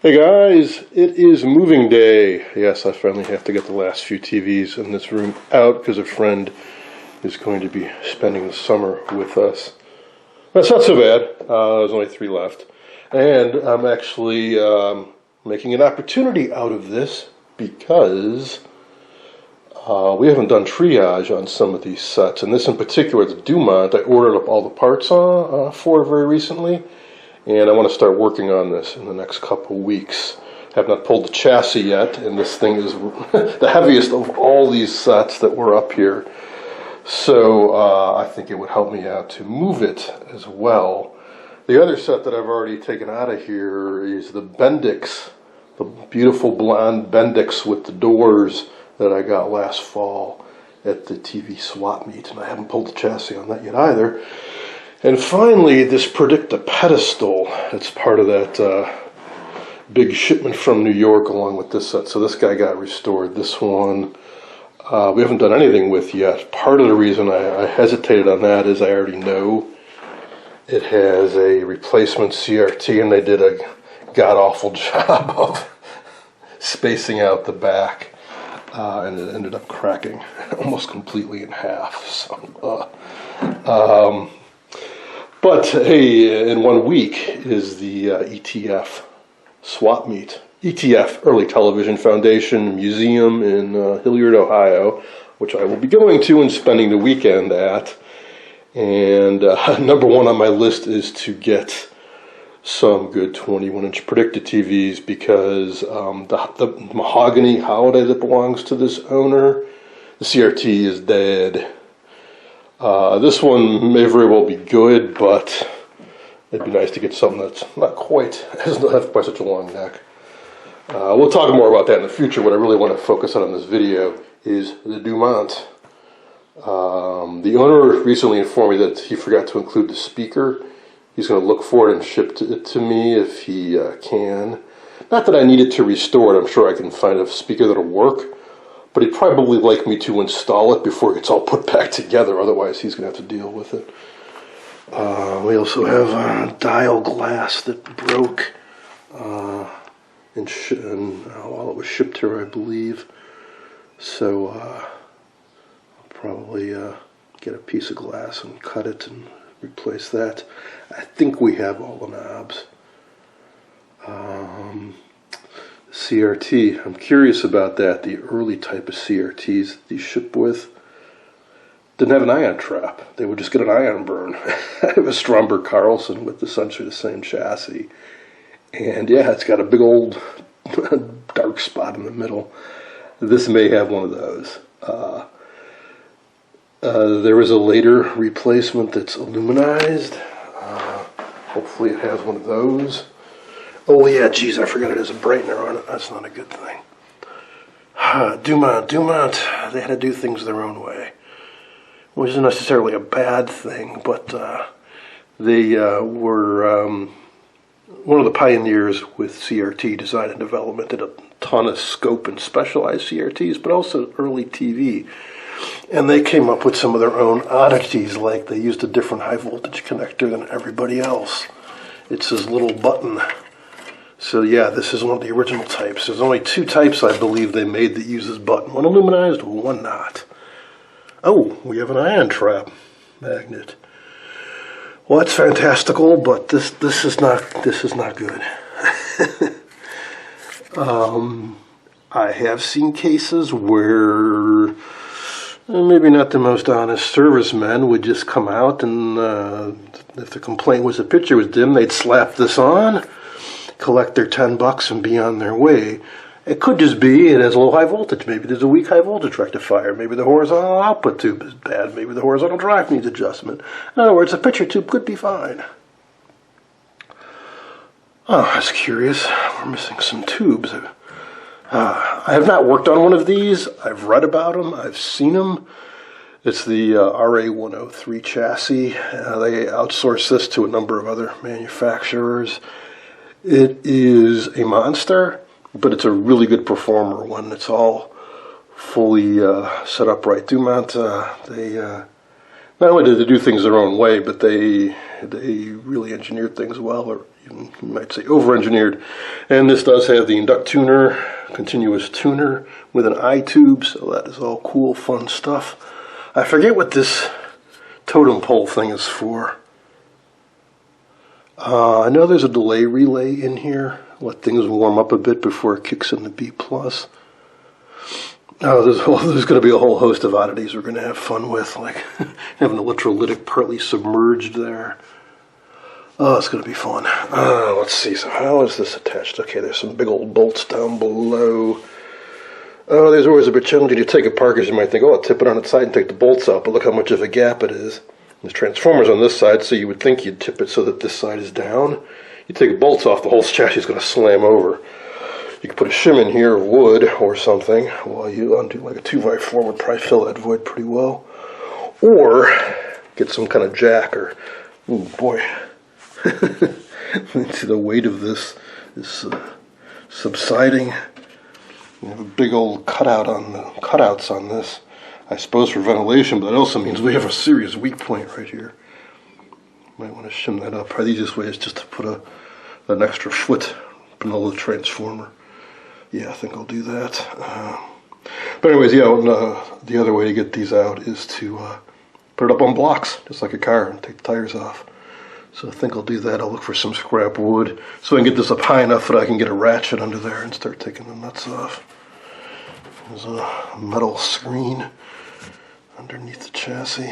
Hey guys, it is moving day. Yes, I finally have to get the last few TVs in this room out because a friend is going to be spending the summer with us. That's not so bad. There's only 3 left. And I'm actually making an opportunity out of this because we haven't done triage on some of these sets. And this in particular, the Dumont, I ordered up all the parts for very recently. And I want to start working on this in the next couple weeks. I have not pulled the chassis yet, and this thing is the heaviest of all these sets that were up here. So I think it would help me out to move it as well. The other set that I've already taken out of here is the Bendix, the beautiful blonde Bendix with the doors that I got last fall at the TV swap meet, and I haven't pulled the chassis on that yet either. And finally, this Predicta pedestal. It's part of that big shipment from New York along with this set. So this guy got restored. This one we haven't done anything with yet. Part of the reason I hesitated on that is I already know it has a replacement CRT, and they did a god-awful job of spacing out the back. And it ended up cracking almost completely in half. So, but hey, in 1 week is the ETF swap meet. ETF, Early Television Foundation Museum in Hilliard, Ohio, which I will be going to and spending the weekend at. And number 1 on my list is to get some good 21-inch Predicta TVs because the mahogany holiday that belongs to this owner, the CRT is dead. This one may very well be good, but it'd be nice to get something that's not quite, doesn't have quite such a long neck. We'll talk more about that in the future. What I really want to focus on in this video is the Dumont. The owner recently informed me that he forgot to include the speaker. He's going to look for it and ship it to me if he can. Not that I need it to restore it. I'm sure I can find a speaker that'll work. But he'd probably like me to install it before it's all put back together. Otherwise, he's going to have to deal with it. We also have dial glass that broke while it was shipped here, I believe. So I'll probably get a piece of glass and cut it and replace that. I think we have all the knobs. CRT, I'm curious about that. The early type of CRTs these ship with didn't have an ion trap. They would just get an ion burn. I have a Stromberg Carlson with essentially the same chassis. And yeah, it's got a big old dark spot in the middle. This may have one of those. There is a later replacement that's aluminized. Hopefully it has one of those. Oh yeah, geez, I forgot it has a brightener on it. That's not a good thing. Dumont, they had to do things their own way. Which isn't necessarily a bad thing, but they were one of the pioneers with CRT design and development. Did a ton of scope and specialized CRTs, but also early TV. And they came up with some of their own oddities, like they used a different high voltage connector than everybody else. It's this little button. So yeah, this is one of the original types. There's only 2 types I believe they made that use this button. One aluminized, one not. Oh, we have an ion trap magnet. Well, that's fantastical, but this is not good. I have seen cases where maybe not the most honest servicemen would just come out and if the complaint was the picture was dim, they'd slap this on, collect their $10 and be on their way. It could just be it has low high voltage. Maybe there's a weak high voltage rectifier. Maybe the horizontal output tube is bad. Maybe the horizontal drive needs adjustment. In other words, the picture tube could be fine. Oh, that's curious. We're missing some tubes. I have not worked on one of these. I've read about them. I've seen them. It's the RA103 chassis. They outsource this to a number of other manufacturers. It is a monster, but it's a really good performer when it's all fully set up right. Dumont, not Not only did they do things their own way, but they really engineered things well, or even you might say over-engineered. And this does have the induct tuner, continuous tuner with an eye tube, so that is all cool, fun stuff. I forget what this totem pole thing is for. I know there's a delay relay in here. Let things warm up a bit before it kicks into B+. Oh, there's going to be a whole host of oddities we're going to have fun with, like having an electrolytic partly submerged there. Oh, it's going to be fun. Let's see, so how is this attached? Okay, there's some big old bolts down below. Oh, there's always a bit challenging. You take it apart because you might think, oh, I'll tip it on its side and take the bolts out, but look how much of a gap it is. There's transformers on this side, so you would think you'd tip it so that this side is down. You take the bolts off, the whole chassis is going to slam over. You could put a shim in here of wood or something while you undo like a 2x4 would probably fill that void pretty well. Or get some kind of jack or, oh boy. See the weight of this is subsiding. We have a big old cutouts on this. I suppose for ventilation, but that also means we have a serious weak point right here. Might want to shim that up. Probably the easiest way is just to put an extra foot below the transformer. Yeah, I think I'll do that. But anyways, yeah, the other way to get these out is to put it up on blocks, just like a car, and take the tires off. So I think I'll do that. I'll look for some scrap wood so I can get this up high enough that I can get a ratchet under there and start taking the nuts off. There's a metal screen underneath the chassis.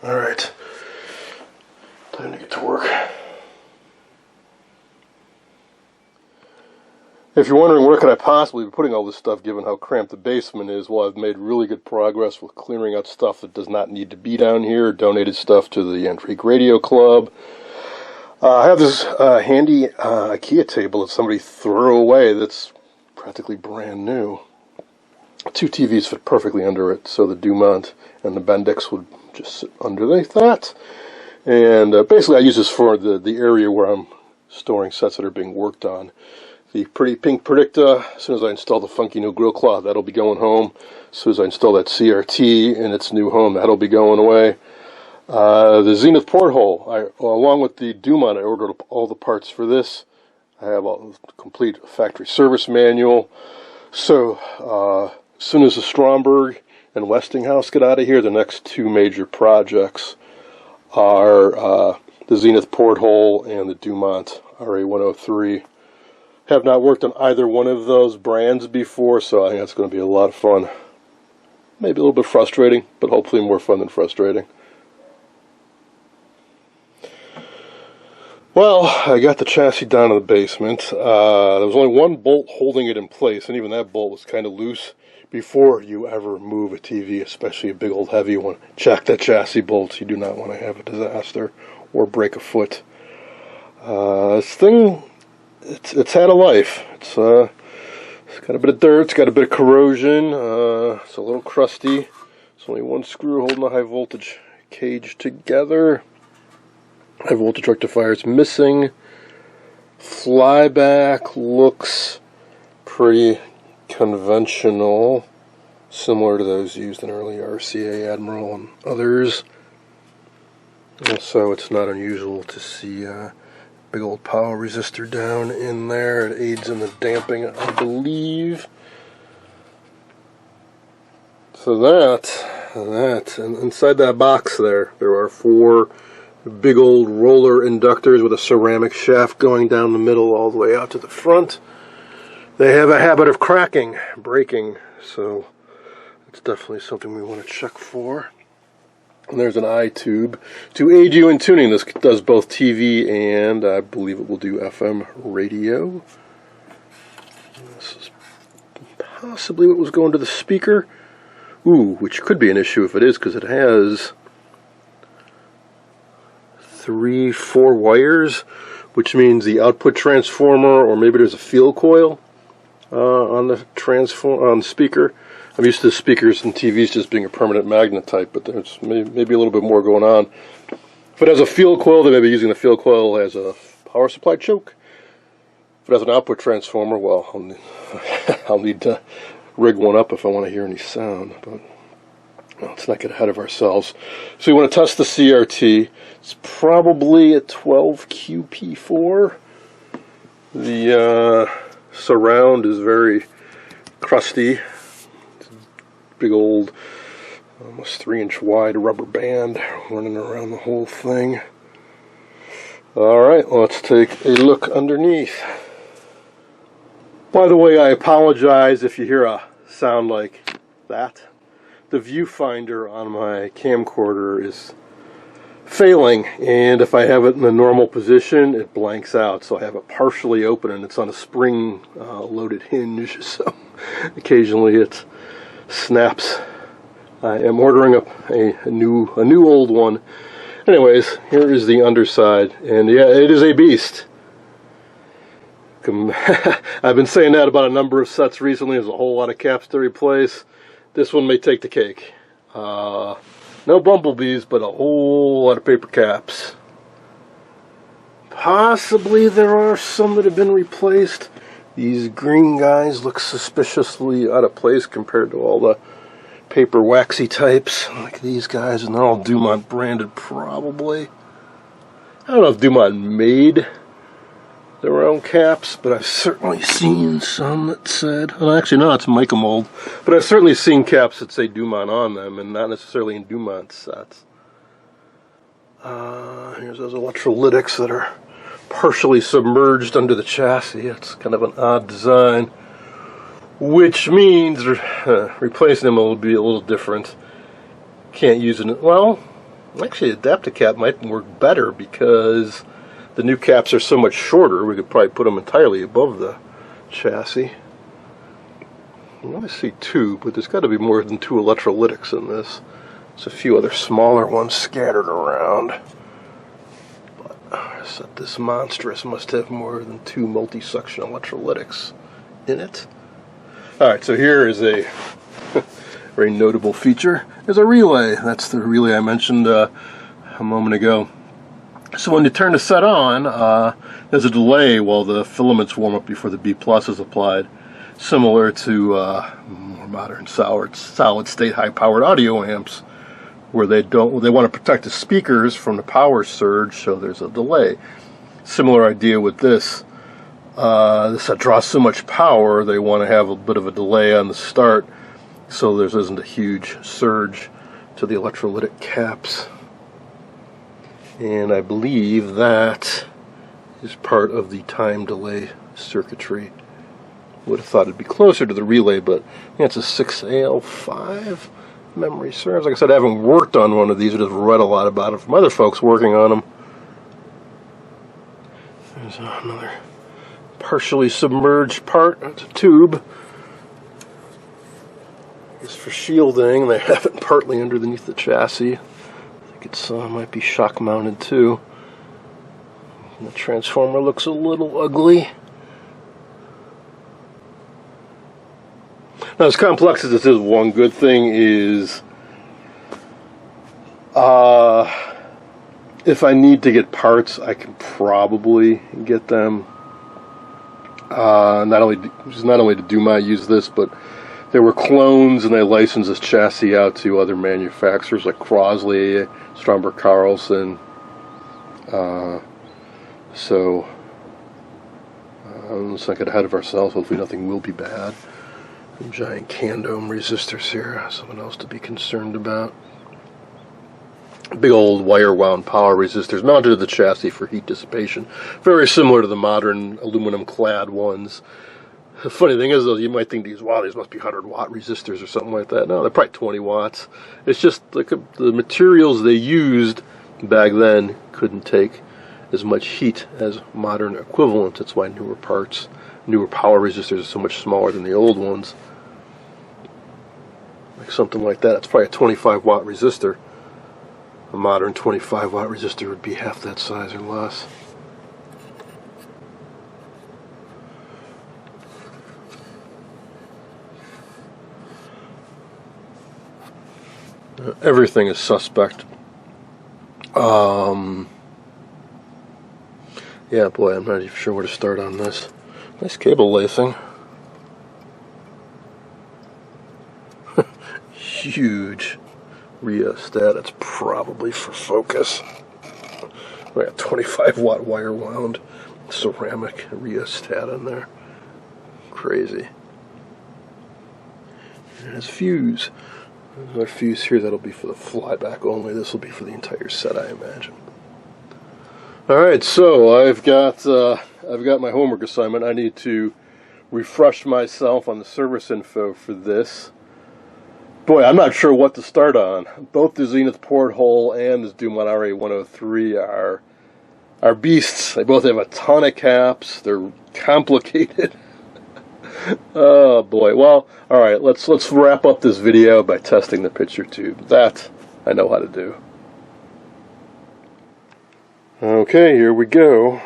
Alright, time to get to work. If you're wondering where could I possibly be putting all this stuff given how cramped the basement is, well, I've made really good progress with clearing out stuff that does not need to be down here, donated stuff to the Antique Radio Club. I have this handy IKEA table that somebody threw away that's practically brand new. 2 TVs fit perfectly under it, so the Dumont and the Bendix would just sit underneath that. And basically I use this for the area where I'm storing sets that are being worked on. The pretty pink Predicta, as soon as I install the funky new grill cloth, that'll be going home. As soon as I install that CRT in its new home, that'll be going away. The Zenith porthole, along with the Dumont, I ordered all the parts for this. I have a complete factory service manual. So, as soon as the Stromberg and Westinghouse get out of here, the next 2 major projects are the Zenith porthole and the Dumont RA103. Have not worked on either one of those brands before, so I think that's going to be a lot of fun. Maybe a little bit frustrating, but hopefully more fun than frustrating. Well, I got the chassis down in the basement. There was only one bolt holding it in place, and even that bolt was kind of loose. Before you ever move a TV, especially a big old heavy one, check the chassis bolts. You do not want to have a disaster or break a foot. This thing, it's had a life. It's got a bit of dirt, it's got a bit of corrosion, it's a little crusty. There's only one screw holding the high voltage cage together. High voltage rectifier is missing. Flyback looks pretty conventional, similar to those used in early RCA Admiral and others. And so it's not unusual to see a big old power resistor down in there. It aids in the damping, I believe. So that, and inside that box there are 4 big old roller inductors with a ceramic shaft going down the middle all the way out to the front. They have a habit of cracking, breaking, so it's definitely something we want to check for. And there's an eye tube to aid you in tuning. This does both TV and I believe it will do FM radio. This is possibly what was going to the speaker. Ooh, which could be an issue if it is, because it has 3-4 wires, which means the output transformer, or maybe there's a field coil on the speaker. I'm used to speakers and TVs just being a permanent magnet type, but there's maybe a little bit more going on. If it has a field coil, they may be using the field coil as a power supply choke. If it has an output transformer, well, I'll need to rig one up if I want to hear any sound. But let's not get ahead of ourselves. So we want to test the CRT. It's probably a 12QP4. The surround is very crusty. It's a big old, almost 3-inch wide rubber band running around the whole thing. Alright, let's take a look underneath. By the way, I apologize if you hear a sound like that. The viewfinder on my camcorder is failing, and if I have it in the normal position, it blanks out. So I have it partially open, and it's on a spring loaded hinge, so occasionally it snaps. I am ordering up a new old one. Anyways, here is the underside, and yeah, it is a beast. I've been saying that about a number of sets recently. There's a whole lot of caps to replace. This one may take the cake. No bumblebees, but a whole lot of paper caps. Possibly there are some that have been replaced. These green guys look suspiciously out of place compared to all the paper waxy types like these guys, and they're all Dumont branded probably. I don't know if Dumont made their own caps, but I've certainly seen some that said, well, actually no, it's Mica mold, but I've certainly seen caps that say Dumont on them, and not necessarily in Dumont sets. Here's those electrolytics that are partially submerged under the chassis. It's kind of an odd design, which means replacing them will be a little different. Can't use it. Well, actually, adaptive cap might work better because the new caps are so much shorter. We could probably put them entirely above the chassis. I only see two, but there's got to be more than 2 electrolytics in this. There's a few other smaller ones scattered around. But set this monstrous must have more than 2 multi-suction electrolytics in it. Alright, so here is a very notable feature. There's a relay. That's the relay I mentioned a moment ago. So when you turn the set on, there's a delay while the filaments warm up before the B+ is applied, similar to more modern solid-state high-powered audio amps, where they want to protect the speakers from the power surge, so there's a delay. Similar idea with this. This set draws so much power, they want to have a bit of a delay on the start, so there isn't a huge surge to the electrolytic caps. And I believe that is part of the time delay circuitry. Would have thought it'd be closer to the relay, but yeah, it's a 6AL5 memory serves. Like I said, I haven't worked on one of these, but I've read a lot about it from other folks working on them. There's another partially submerged part. It's a tube. It's for shielding. They have it partly underneath the chassis. It might be shock mounted too. The transformer looks a little ugly. Now, as complex as this is, one good thing is if I need to get parts, I can probably get them. Not only did Dumont use this, but there were clones, and they licensed this chassis out to other manufacturers like Crosley, Stromberg Carlson. So let's not get ahead of ourselves. Hopefully nothing will be bad. Some giant Candome resistors here. Something else to be concerned about. Big old wire-wound power resistors mounted to the chassis for heat dissipation. Very similar to the modern aluminum-clad ones. The funny thing is, though, you might think these must be 100-watt resistors or something like that. No, they're probably 20 watts. It's just like the materials they used back then couldn't take as much heat as modern equivalents. That's why newer power resistors are so much smaller than the old ones. Like something like that. It's probably a 25-watt resistor. A modern 25-watt resistor would be half that size or less. Everything is suspect. Yeah, boy, I'm not even sure where to start on this. Nice cable lacing. Huge. rheostat. It's probably for focus. We got 25-watt wire wound ceramic rheostat in there. Crazy. And it has fuse. There's another fuse here that'll be for the flyback only. This will be for the entire set, I imagine. All right, so I've got my homework assignment. I need to refresh myself on the service info for this. Boy, I'm not sure what to start on. Both the Zenith porthole and this Dumont RA103 are beasts. They both have a ton of caps. They're complicated. Oh boy. Well, all right. Let's wrap up this video by testing the picture tube. That I know how to do. Okay, here we go.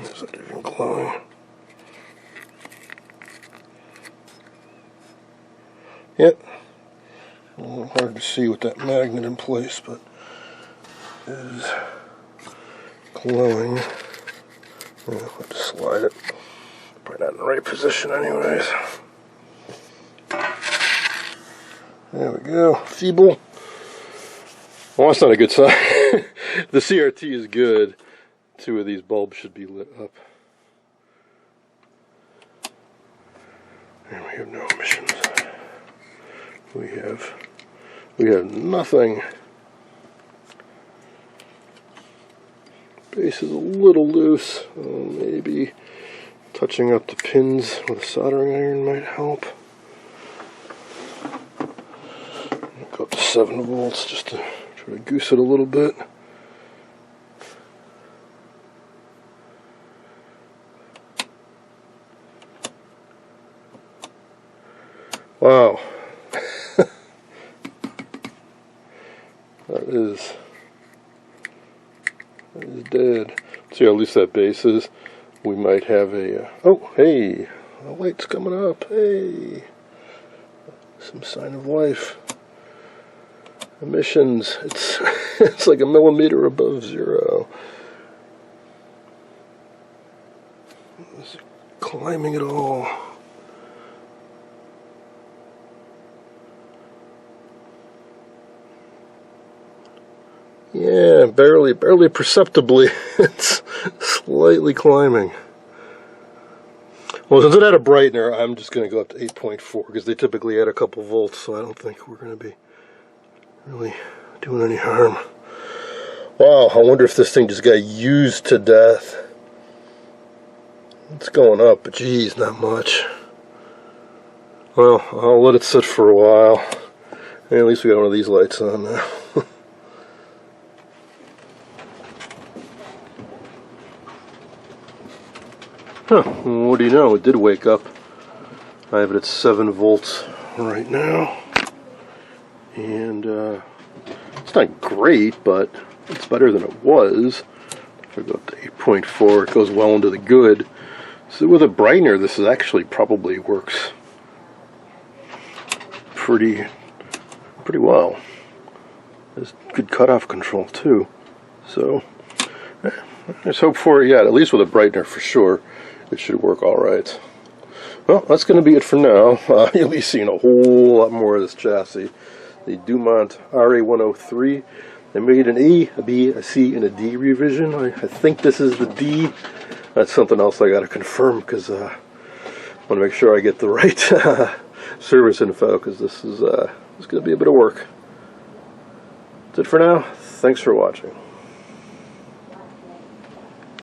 Is it even glowing? Yep. A little hard to see with that magnet in place, but it is glowing. I'll have to slide it. Probably not in the right position anyways. There we go. Feeble. Well, that's not a good sign. The CRT is good. 2 of these bulbs should be lit up. And we have no emissions. We have nothing. Base is a little loose. Maybe touching up the pins with a soldering iron might help. I'll go up to 7 volts just to try to goose it a little bit. Wow. That is dead. See how loose that base is? We might have a... oh, hey! The light's coming up. Hey! Some sign of life. Emissions. It's like a millimeter above 0. It's climbing it all. Yeah, barely perceptibly. It's slightly climbing. Well, since it had a brightener, I'm just going to go up to 8.4 because they typically add a couple volts, so I don't think we're going to be really doing any harm. Wow, I wonder if this thing just got used to death. It's going up, but geez, not much. Well, I'll let it sit for a while. And at least we got one of these lights on now. Huh, what do you know, it did wake up. I have it at 7 volts right now. And it's not great, but it's better than it was. If I go up to 8.4, it goes well into the good. So with a brightener, this is actually probably works pretty well. There's good cutoff control too. So there's hope for it yet, at least with a brightener for sure. It should work alright. Well, that's going to be it for now. You'll be seeing a whole lot more of this chassis. The Dumont RA103. They made an A, a B, a C, and a D revision. I think this is the D. That's something else I got to confirm because I want to make sure I get the right service info because this is going to be a bit of work. That's it for now. Thanks for watching.